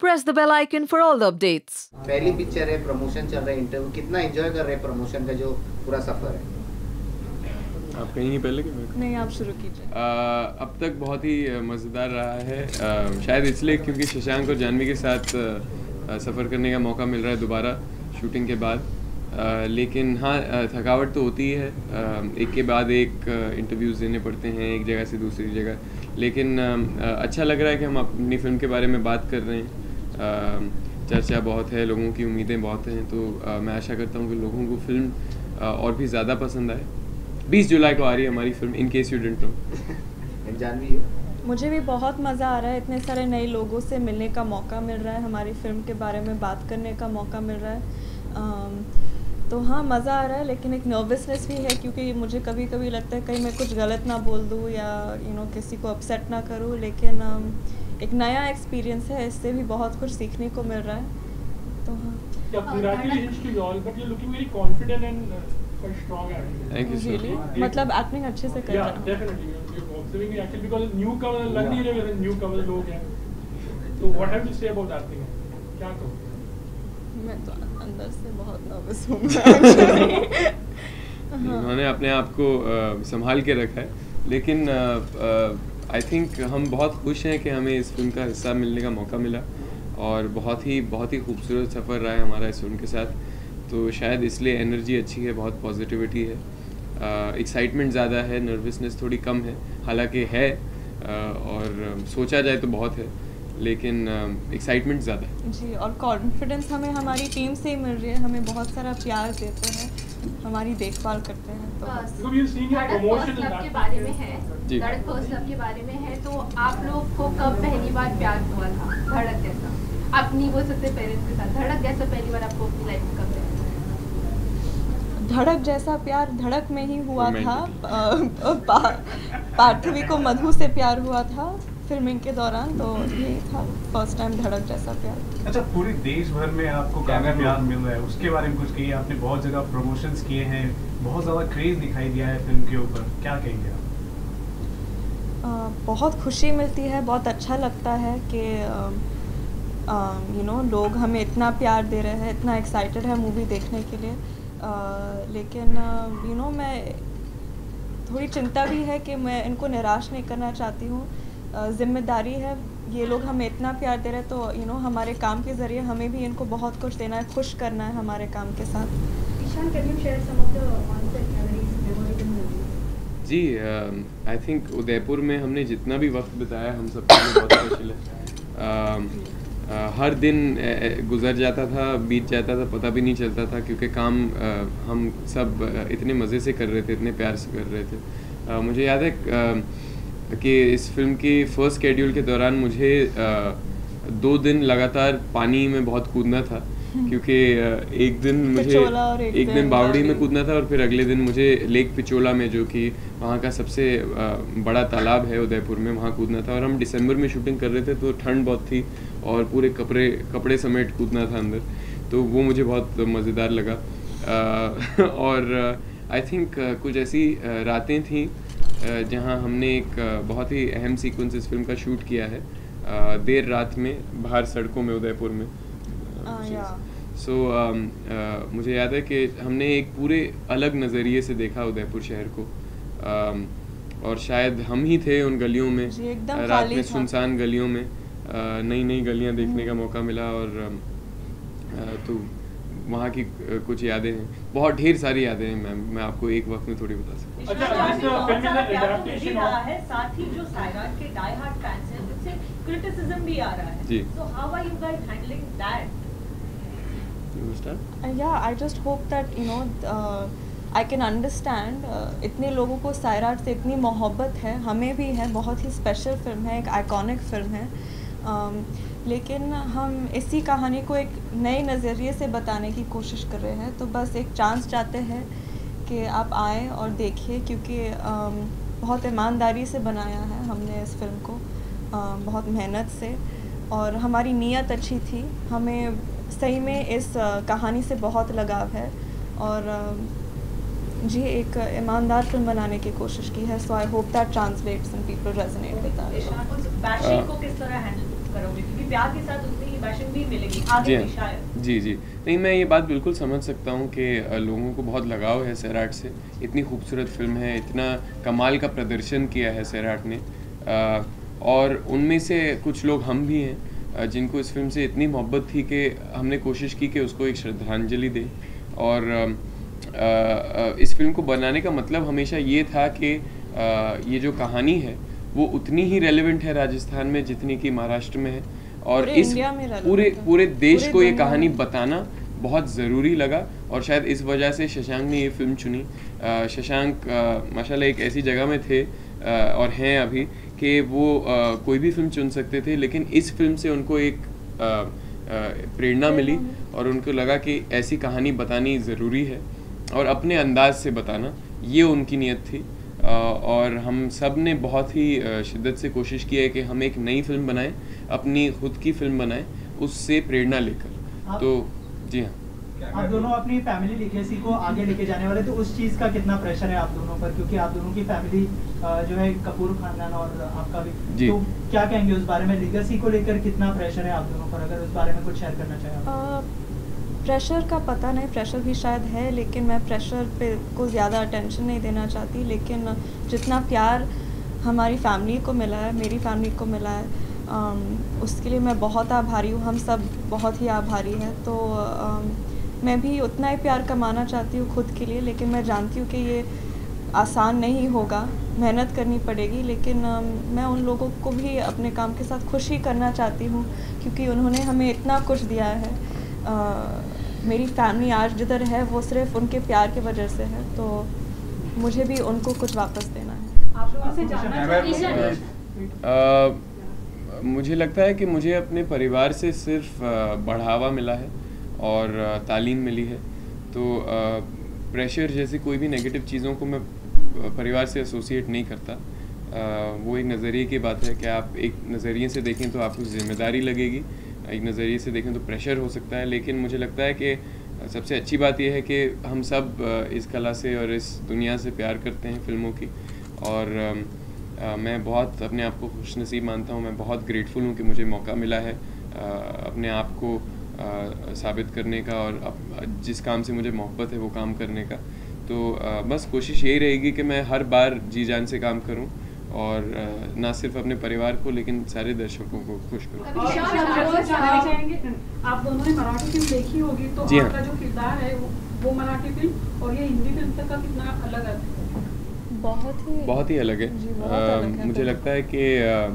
press the bell icon for all the updates. पहली picture है, promotion चल रहा है, इंटरव्यू कितना एंजॉय कर रहे हैं प्रमोशन का जो पूरा सफर है? आप कहीं पहले कि नहीं, आप शुरू कीजिए। अब तक बहुत ही मज़ेदार रहा है, शायद इसलिए क्योंकि शशांक और जानवी के साथ सफ़र करने का मौका मिल रहा है दोबारा शूटिंग के बाद। लेकिन हाँ, थकावट तो होती है, एक के बाद एक इंटरव्यूज़ देने पड़ते हैं एक जगह से दूसरी जगह। लेकिन अच्छा लग रहा है कि हम अपनी फ़िल्म के बारे में बात कर रहे हैं। चर्चा बहुत है, लोगों की उम्मीदें बहुत हैं, तो मैं आशा करता हूँ कि लोगों को फ़िल्म और भी ज़्यादा पसंद आए। 20 जुलाई को आ रही है हमारी film, in case you didn't know. Janhvi, मुझे भी बहुत मज़ा आ रहा है, इतने सारे नए लोगों से मिलने का मौका मिल रहा है, हमारी फ़िल्म के बारे में बात करने का मौका मिल रहा है। तो हाँ, मज़ा आ रहा है, लेकिन एक नर्वसनेस भी है क्योंकि मुझे कभी कभी लगता है कहीं मैं कुछ गलत ना बोल दूँ या किसी को अपसेट ना करूँ। लेकिन एक नया एक्सपीरियंस है, इससे भी बहुत कुछ सीखने को मिल रहा है। तो हाँ, थैंक यू सर। मतलब एक्टिंग अच्छे से कर रहे हैं। मैं तो अंदर से बहुत नर्वस हूँ। उन्होंने अपने आप को संभाल के रखा है, लेकिन आई थिंक हम बहुत खुश हैं कि हमें इस फिल्म का हिस्सा मिलने का मौका मिला और बहुत ही खूबसूरत सफ़र रहा है हमारा इस फिल्म के साथ। तो शायद इसलिए एनर्जी अच्छी है, बहुत पॉजिटिविटी है, एक्साइटमेंट ज़्यादा है, नर्वसनेस थोड़ी कम है, हालांकि है और सोचा जाए तो बहुत है, लेकिन एक्साइटमेंट ज़्यादा है जी। और कॉन्फिडेंस हमें हमारी टीम से ही मिल रही है, हमें बहुत सारा प्यार देते हैं, हमारी देखभाल करते हैं। तो के बारे में है, धड़क फर्स्ट लव के बारे में है, तो आप लोग को कब पहली बार प्यार हुआ था धड़क जैसा? आप नहीं बोल सकते पेरेंट्स के साथ, धड़क जैसा पहली बार आपको अपनी लाइफ में कब? धड़क जैसा प्यार धड़क में ही हुआ था। पार्थवी को मधु से प्यार हुआ था फिल्मिंग के दौरान, तो यही था फर्स्ट टाइम धड़क जैसा प्यार। अच्छा, पूरे देश भर में आपको काफी प्यार मिल रहा है, उसके बारे में कुछ कहिए। आपने बहुत जगह प्रमोशंस किए हैं, बहुत ज़्यादा क्रेज दिखाई दिया है फिल्म के ऊपर, क्या कहेंगे आप? बहुत खुशी मिलती है, बहुत अच्छा लगता है कि लोग हमें इतना प्यार दे रहे हैं, इतना एक्साइटेड है मूवी देखने के लिए। लेकिन मैं थोड़ी चिंता भी है कि मैं इनको निराश नहीं करना चाहती हूँ। जिम्मेदारी है, ये लोग हमें इतना प्यार दे रहे हैं, तो हमारे काम के ज़रिए हमें भी इनको बहुत कुछ देना है, खुश करना है हमारे काम के साथ। जी, आई थिंक उदयपुर में हमने जितना भी वक्त बिताया हम सब के लिए बहुत स्पेशल है। हर दिन गुजर जाता था, बीत जाता था, पता भी नहीं चलता था, क्योंकि काम हम सब इतने मज़े से कर रहे थे, इतने प्यार से कर रहे थे। मुझे याद है कि इस फिल्म की फर्स्ट शेड्यूल के दौरान मुझे 2 दिन लगातार पानी में बहुत कूदना था, क्योंकि एक दिन बावड़ी में कूदना था और फिर अगले दिन मुझे लेक पिचोला में, जो कि वहाँ का सबसे बड़ा तालाब है उदयपुर में, वहाँ कूदना था। और हम दिसंबर में शूटिंग कर रहे थे, तो ठंड बहुत थी और पूरे कपड़े समेट कूदना था अंदर, तो वो मुझे बहुत मज़ेदार लगा। और आई थिंक कुछ ऐसी रातें थीं जहाँ हमने एक बहुत ही अहम सीक्वेंस इस फिल्म का शूट किया है, देर रात में बाहर सड़कों में उदयपुर में। मुझे याद है कि हमने एक पूरे अलग नज़रिए से देखा उदयपुर शहर को, और शायद हम ही थे उन गलियों में, रात में सुनसान गलियों में, नई गलियां देखने का मौका मिला। और तो वहाँ की कुछ यादें हैं, बहुत ढेर सारी यादें हैं मैम, मैं आपको एक वक्त में थोड़ी बता सकता हूँ। साथ ही जो सायराट के डाई हार्ड फैंस हैं, जिनसे क्रिटिसिज्म भी आ रहा है, जी, so how are you guys handling that? Yeah, I just hope that I can understand, इतने लोगों को सायराट से इतनी मोहब्बत है, हमें भी है, बहुत ही स्पेशल फिल्म है, एक आइकॉनिक फिल्म है। लेकिन हम इसी कहानी को एक नए नज़रिए से बताने की कोशिश कर रहे हैं, तो बस एक चांस चाहते हैं कि आप आएँ और देखिए, क्योंकि बहुत ईमानदारी से बनाया है हमने इस फिल्म को, बहुत मेहनत से, और हमारी नीयत अच्छी थी, हमें सही में इस कहानी से बहुत लगाव है, और जी एक ईमानदार फिल्म बनाने की कोशिश की है। So I hope that translates and people resonate with that. Bashing को किस तरह हैंडल करोगे, क्योंकि प्यार के साथ उतनी ही पैशन भी मिलेगी जी आगे भी हाँ, शायद। जी नहीं, मैं ये बात बिल्कुल समझ सकता हूँ कि लोगों को बहुत लगाव है सैराट से। इतनी खूबसूरत फिल्म है, इतना कमाल का प्रदर्शन किया है सैराट ने, और उनमें से कुछ लोग हम भी हैं जिनको इस फिल्म से इतनी मोहब्बत थी कि हमने कोशिश की कि उसको एक श्रद्धांजलि दें। और इस फिल्म को बनाने का मतलब हमेशा ये था कि ये जो कहानी है वो उतनी ही रेलेवेंट है राजस्थान में जितनी कि महाराष्ट्र में है, और पूरे इस इंडिया में relevant पूरे है। पूरे देश पूरे को ये दुनिया कहानी में। बताना बहुत ज़रूरी लगा, और शायद इस वजह से शशांक ने ये फिल्म चुनी। शशांक माशाल्लाह एक ऐसी जगह में थे और हैं अभी कि वो कोई भी फिल्म चुन सकते थे, लेकिन इस फिल्म से उनको एक प्रेरणा मिली और उनको लगा कि ऐसी कहानी बतानी ज़रूरी है और अपने अंदाज से बताना, ये उनकी नीयत थी। और हम सब ने बहुत ही शिद्दत से कोशिश की है कि हम एक नई फिल्म बनाएं, अपनी खुद की फिल्म बनाएं, उससे प्रेरणा लेकर। तो जी हाँ, आप दोनों अपनी फैमिली लीगेसी को आगे लेके जाने वाले, तो उस चीज़ का कितना प्रेशर है आप दोनों पर, क्योंकि आप दोनों की फैमिली जो है कपूर खानदान और आपका भी, जी। तो क्या कहेंगे उस बारे में, लीगेसी को लेकर कितना प्रेशर है आप दोनों पर, अगर उस बारे में कुछ शेयर करना चाहें आप? प्रेशर का पता नहीं, प्रेशर भी शायद है, लेकिन मैं प्रेशर पे को ज़्यादा अटेंशन नहीं देना चाहती। लेकिन जितना प्यार हमारी फैमिली को मिला है, मेरी फैमिली को मिला है, उसके लिए मैं बहुत आभारी हूँ। हम सब बहुत ही आभारी हैं। तो मैं भी उतना ही प्यार कमाना चाहती हूँ खुद के लिए, लेकिन मैं जानती हूँ कि ये आसान नहीं होगा, मेहनत करनी पड़ेगी। लेकिन मैं उन लोगों को भी अपने काम के साथ खुशी करना चाहती हूँ, क्योंकि उन्होंने हमें इतना कुछ दिया है। मेरी फैमिली आज जिधर है वो सिर्फ उनके प्यार की वजह से है, तो मुझे भी उनको कुछ वापस देना है। आप लोगों से जानना चाहिए, मुझे लगता है कि मुझे अपने परिवार से सिर्फ बढ़ावा मिला है और तालीम मिली है। तो प्रेशर जैसी कोई भी नेगेटिव चीज़ों को मैं परिवार से एसोसिएट नहीं करता। वो एक नज़रिए की बात है कि आप एक नज़रिए से देखें तो आपको ज़िम्मेदारी लगेगी, एक नज़रिए से देखें तो प्रेशर हो सकता है। लेकिन मुझे लगता है कि सबसे अच्छी बात यह है कि हम सब इस कला से और इस दुनिया से प्यार करते हैं फिल्मों की, और मैं बहुत अपने आप को खुशनसीब मानता हूँ। मैं बहुत ग्रेटफुल हूँ कि मुझे मौका मिला है अपने आप को साबित करने का और जिस काम से मुझे मोहब्बत है वो काम करने का। तो बस कोशिश यही रहेगी कि मैं हर बार जी जान से काम करूं और ना सिर्फ अपने परिवार को लेकिन सारे दर्शकों को खुश करूं। आप दोनों ने मराठी फिल्म देखी होगी, तो जी हाँ। आपका जो किरदार है वो मराठी फिल्म और ये हिंदी फिल्म तक का कितना अलग है? बहुत ही अलग है। जी, बहुत अलग है। मुझे लगता है कि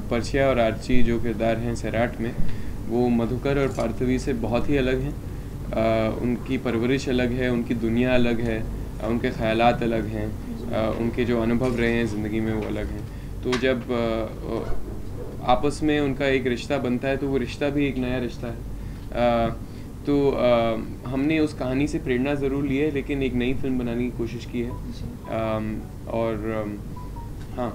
परछिया और आर्ची जो किरदार हैं सैराट में, वो मधुकर और पार्थवी से बहुत ही अलग हैं। उनकी परवरिश अलग है, उनकी दुनिया अलग है, उनके ख़यालात अलग हैं, उनके जो अनुभव रहे हैं ज़िंदगी में वो अलग हैं। तो जब आपस में उनका एक रिश्ता बनता है तो वो रिश्ता भी एक नया रिश्ता है। तो हमने उस कहानी से प्रेरणा ज़रूर ली है, लेकिन एक नई फिल्म बनाने की कोशिश की है। और हाँ,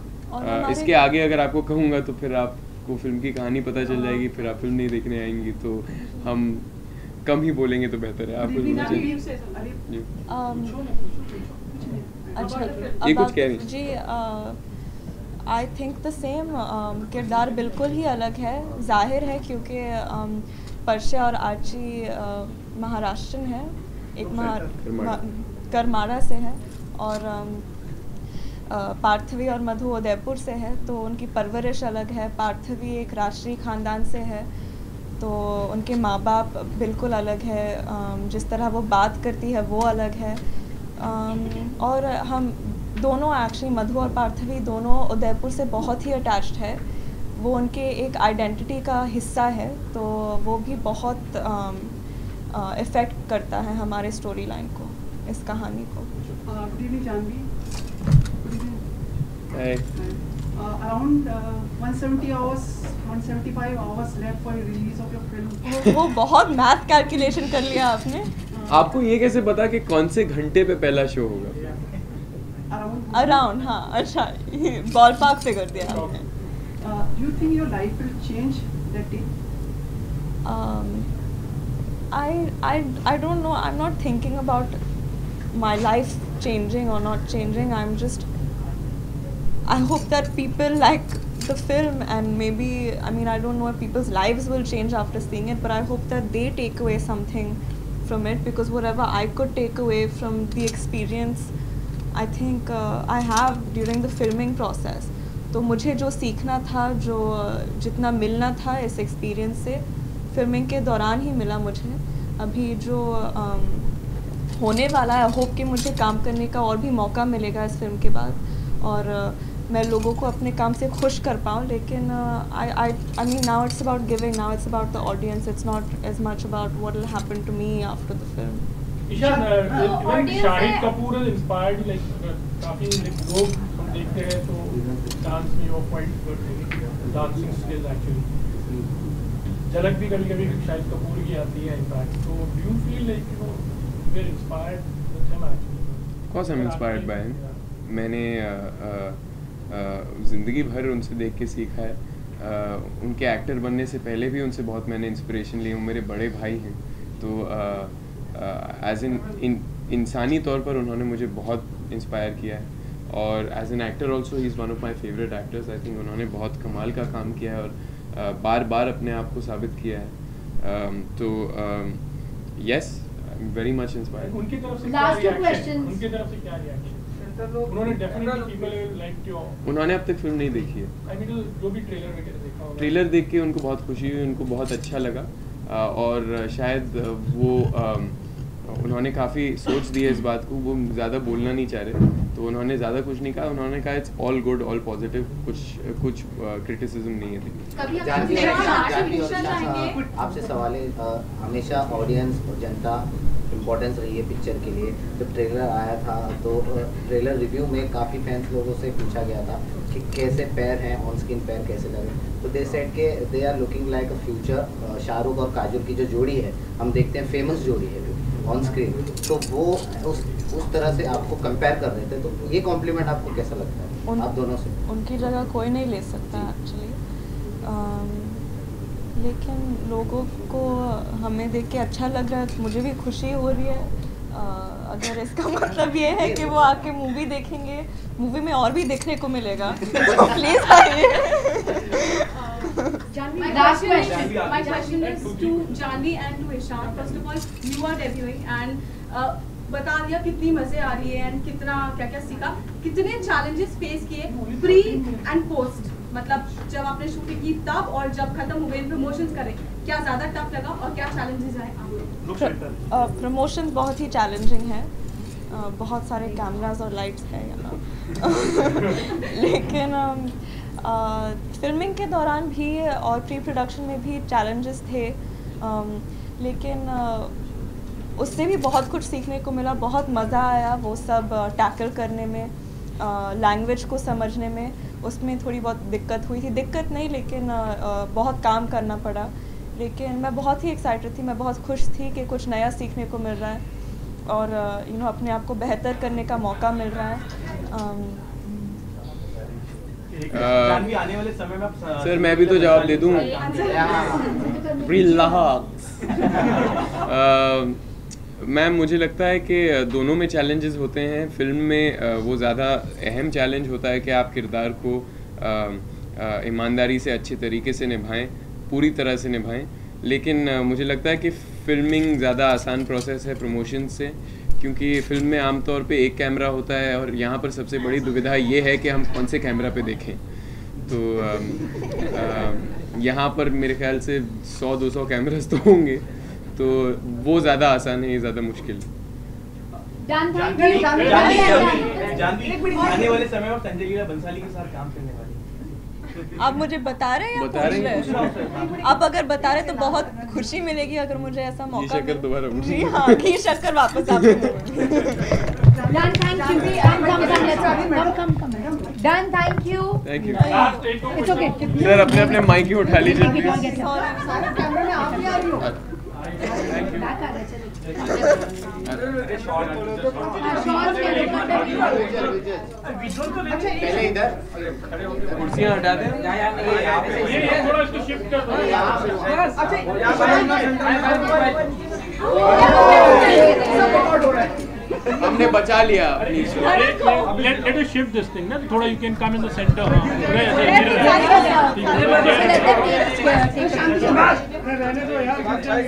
इसके आगे अगर आपको कहूँगा तो फिर आपको फिल्म की कहानी पता चल जाएगी, फिर आप फिल्म नहीं देखने आएंगी, तो हम कम ही बोलेंगे तो बेहतर है। आपको अच्छा, ये कुछ कह रही जी, आई थिंक द सेम। किरदार बिल्कुल ही अलग है, जाहिर है, क्योंकि परछिया और आर्ची महाराष्ट्रन है, एक करमाड़ा से है, और पार्थवी और मधु उदयपुर से है। तो उनकी परवरिश अलग है। पार्थवी एक राष्ट्रीय ख़ानदान से है, तो उनके माँ बाप बिल्कुल अलग है, जिस तरह वो बात करती है वो अलग है। और हम दोनों एक्चुअली, मधु और पार्थवी दोनों उदयपुर से बहुत ही अटैच्ड है। वो उनके एक आइडेंटिटी का हिस्सा है, तो वो भी बहुत इफ़ेक्ट करता है हमारे स्टोरी लाइन को, इस कहानी को। Around 175 hours left for release of your film. वो बहुत मैथ कैलकुलेशन कर लिया आपने। आपको ये कैसे पता कि कौन से घंटे पे पहला शो होगा? अराउंड, हाँ, अच्छा, बॉल पार्क फिगर दिया आपने। Do you think your life will change that day? I don't know. I'm not thinking about my life changing or not changing. I hope that people like the film, and maybe, I mean, I don't know if people's lives will change after seeing it, but I hope that they take away something from it, because whatever I could take away from the experience, I think I have during the filming process. तो मुझे जो सीखना था, जो जितना मिलना था इस एक्सपीरियंस से, फिल्मिंग के दौरान ही मिला मुझे. अभी जो होने वाला है, होप कि मुझे काम करने का और भी मौका मिलेगा इस फिल्म के बाद, और मैं लोगों को अपने काम से खुश कर पाऊँ. लेकिन I mean, now it's about giving, now it's about the audience, it's not as much about what will happen to me after the film. Ishan, Shahid Kapoor has inspired you, like काफी लोग हम देखते हैं तो डांस में वो quite good dancing skills actually. झलक भी कभी-कभी शाहिद कपूर की आती है impact. So do you feel like we're inspired with him actually? Of course I'm inspired by him. मैंने ज़िंदगी भर उनसे देख के सीखा है. उनके एक्टर बनने से पहले भी उनसे बहुत मैंने इंस्पिरेशन ली. वो मेरे बड़े भाई हैं, तो एज इन इंसानी तौर पर उन्होंने मुझे बहुत इंस्पायर किया है, और as an actor also he is one of my favourite actors. I think उन्होंने बहुत कमाल का काम किया है और बार बार अपने आप को साबित किया है. तो yes, I am very much inspired. उनकी तरफ से क्या रिएक्शन? उन्होंने अब तक फिल्म नहीं देखी है. जो भी ट्रेलर देख के उनको बहुत खुशी हुई, उनको बहुत अच्छा लगा, और शायद वो उन्होंने काफ़ी सोच दी है इस बात को. वो ज़्यादा बोलना नहीं चाह रहे, तो उन्होंने ज़्यादा कुछ नहीं कहा. उन्होंने कहा it's all good, all positive, कुछ क्रिटिसिज्म नहीं है. आपसे सवाल है, हमेशा ऑडियंस और जनता इम्पोर्टेंस रही है पिक्चर के लिए. जब ट्रेलर आया था तो ट्रेलर रिव्यू में काफ़ी फैंस लोगों से पूछा गया था कि कैसे पैर हैं, ऑन स्क्रीन पैर कैसे लगे. तो दे सेड के they are looking like a future. Shahrukh और काजोल की जो जोड़ी है, हम देखते हैं फेमस जोड़ी है ऑन स्क्रीन, तो वो उस तरह से आपको कंपेयर कर रहे थे. तो ये कॉम्प्लीमेंट आपको कैसा लगता है आप दोनों से? उनकी जगह कोई नहीं ले सकता एक्चुअली, लेकिन लोगों को हमें देख के अच्छा लग रहा है, मुझे भी खुशी हो रही है. अगर इसका मतलब ये है कि वो आके मूवी देखेंगे, मूवी में और भी देखने को मिलेगा, तो प्लीज आइए. My question is to Janvi and to Ishaan. First of all, you are debuting and बता दिया कितनी मजे आ रही है एंड कितना क्या क्या सीखा, कितने चैलेंजेस फेस किए प्री एंड पोस्ट, मतलब जब आपने शूटिंग की तब और जब खत्म हुए प्रमोशंस करें, क्या ज्यादा टफ लगा और क्या चैलेंजेस आए? प्रमोशन बहुत ही चैलेंजिंग है, बहुत सारे कैमरास और लाइट्स हैं यहाँ. लेकिन फिल्मिंग के दौरान भी और प्री प्रोडक्शन में भी चैलेंजेस थे, लेकिन उससे भी बहुत कुछ सीखने को मिला. बहुत मज़ा आया वो सब टैकल करने में, लैंग्वेज को समझने में. उसमें थोड़ी बहुत दिक्कत हुई थी, दिक्कत नहीं लेकिन बहुत काम करना पड़ा. लेकिन मैं बहुत ही एक्साइटेड थी, मैं बहुत खुश थी कि कुछ नया सीखने को मिल रहा है और अपने आप को बेहतर करने का मौका मिल रहा है. आने वाले समय में सर मैं भी तो जवाब दे दूँ. मैम, मुझे लगता है कि दोनों में चैलेंजेस होते हैं. फिल्म में वो ज़्यादा अहम चैलेंज होता है कि आप किरदार को ईमानदारी से अच्छे तरीके से निभाएं, पूरी तरह से निभाएं. लेकिन मुझे लगता है कि फिल्मिंग ज़्यादा आसान प्रोसेस है प्रमोशन से, क्योंकि फिल्म में आमतौर पे एक कैमरा होता है और यहाँ पर सबसे बड़ी दुविधा ये है कि हम कौन से कैमरा पे देखें. तो यहाँ पर मेरे ख्याल से 100-200 कैमरास तो होंगे, तो वो ज़्यादा आसान है, ये ज़्यादा मुश्किल. आने वाले समय में संजय लीला बंसाली के साथ काम करने वाली. आप मुझे बता रहे हैं या पूछ रहे हैं? आप अगर बता रहे तो बहुत खुशी मिलेगी अगर मुझे ऐसा मौका मिले. दोबारा जी हाँ, घी शक्कर वापस आपको. Done, thank you. Done, thank you. Thank you. It's okay. Sir अपने माइक ही उठा लीजिए. पहले इधर कुर्सियाँ हटा दें. थोड़ा इसको शिफ्ट कर दो. हमने बचा लिया अपनी Let us shift this thing ना, थोड़ा you can come in the center.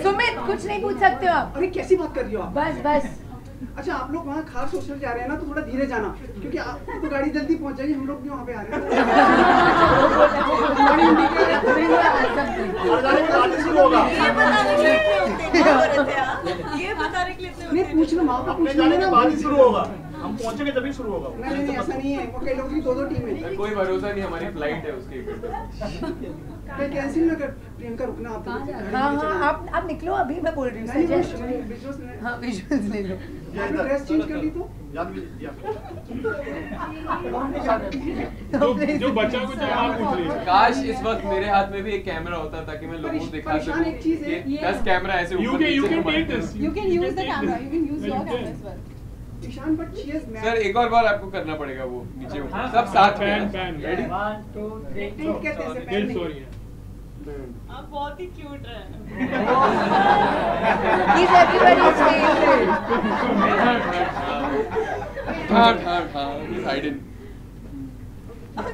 Sumit कुछ नहीं पूछ सकते हो आप। अरे कैसी बात कर रही हो आप? बस बस। अच्छा आप लोग वहाँ खास सोशल जा रहे हैं ना, तो थोड़ा धीरे जाना, क्योंकि आपकी तो गाड़ी जल्दी पहुँच जाएगी, हम लोग भी वहाँ पे आ रहे हैं। नहीं पूछना माँ का पूछना ना, बाद ही शुरू होगा, हम पहुँचेंगे तभी शुरू होगा। नहीं ऐसा नहीं है, वो कई लोगों की दो टीमें। कोई भरोसा नहीं, हमारी फ्लाइट है उसकी। कैंसिल ना कर प्रियंका, रुकना आप। हाँ आप निकलो अभी, मैं बोल रही हूँ। हाँ विजुअल्स ले लो। ड्रेस चेंज कर ली तो जो बचा कुछ आप पूछ रही है। काश इस वक्त मेरे हाथ में भी एक कैमरा होता ताकि मैं लोगों को दिखा सकूं कि 10 कैमरा ऐसे ऊपर नीचे You can use the camera. You can use your camera as well. Ishaan but she is mad. Sir एक और बार आपको करना पड़ेगा वो नीचे ऊपर सब साथ में। रेडी 1 2 3 कैसे दिल सॉरी है। आप बहुत ही क्यूट हैं। He's everybody's favorite. He's hiding.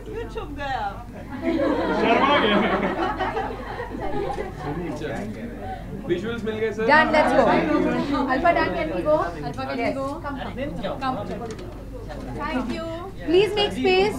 क्यों छुप गए आप? शर्मा गए। Visuals मिल गए sir. Done, let's go. Alpha Dan, can we go? Alpha, can we go? Come. Thank you. Please make space.